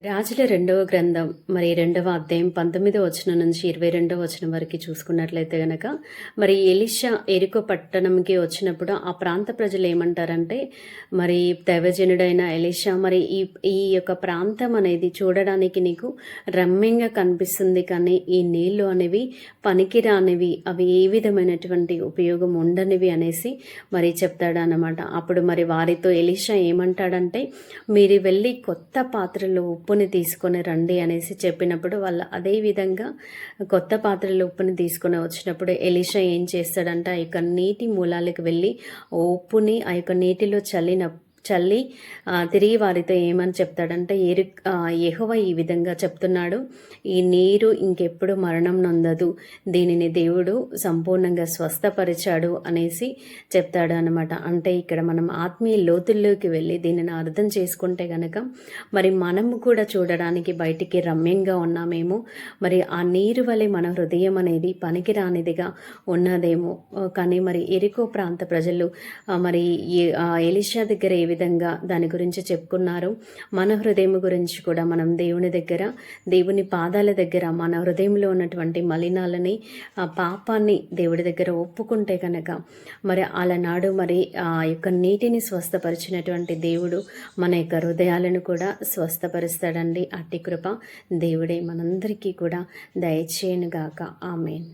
రాజుల రెండవ గ్రంథం మరి రెండవ అధ్యాయం 19వ వచనం నుంచి 22వ వచనం వరకు చూసుకున్నట్లయితే గనక మరి ఎలీషా ఎరికో పట్టణంకి వచ్చినప్పుడు ఆ ప్రాంత ప్రజలు ఏమంటారంటే మరి దైవజనుడైన ఎలీషా మరి ఈ యొక్క ప్రాంతం అనేది చూడడానికి నీకు రమ్యంగా కనిపిస్తుంది, కానీ ఈ నీళ్లు అనేవి పనికిరానివి, అవి ఏ విధమైనటువంటి ఉపయోగం ఉండనివి అనేసి మరి చెప్తాడు అన్నమాట. అప్పుడు మరి వారితో ఎలీషా ఏమంటాడంటే, మీరు వెళ్ళి కొత్త పాత్రలో ఉప్పుని తీసుకొని రండి అనేసి చెప్పినప్పుడు వాళ్ళు అదే విధంగా కొత్త పాత్రలో ఉప్పుని తీసుకొని వచ్చినప్పుడు ఎలీషా ఏం చేస్తాడంటే ఆ యొక్క నీటి మూలాలకు వెళ్ళి ఉప్పుని ఆ యొక్క నీటిలో చల్లి తిరిగి వారితో ఏమని చెప్తాడంటే, యెహోవా ఈ విధంగా చెప్తున్నాడు, ఈ నీరు ఇంకెప్పుడు మరణం నొందదు, దీనిని దేవుడు సంపూర్ణంగా స్వస్థపరిచాడు అనేసి చెప్తాడు అనమాట. అంటే ఇక్కడ మనం ఆత్మీయ లోతుల్లోకి వెళ్ళి దీనిని అర్థం చేసుకుంటే గనక మరి మనము కూడా చూడడానికి బయటికి రమ్యంగా ఉన్నామేమో, మరి ఆ నీరు వలె మన హృదయం అనేది పనికిరానిదిగా ఉన్నదేమో. కానీ మరి ఎరికో ప్రాంత ప్రజలు మరి ఎలీషా దగ్గర విధంగా దాని గురించి చెప్పుకున్నారు. మన హృదయం గురించి కూడా మనం దేవుని పాదాల దగ్గర మన హృదయంలో ఉన్నటువంటి మలినాలని, పాపాన్ని దేవుడి దగ్గర ఒప్పుకుంటే కనుక మరి అలనాడు మరి ఆ యొక్క నీటిని స్వస్థపరిచినటువంటి దేవుడు మన యొక్క హృదయాలను కూడా స్వస్థపరుస్తాడండి. అట్టి కృప దేవుడే మనందరికీ కూడా దయచేయనుగాక. ఆమేన్.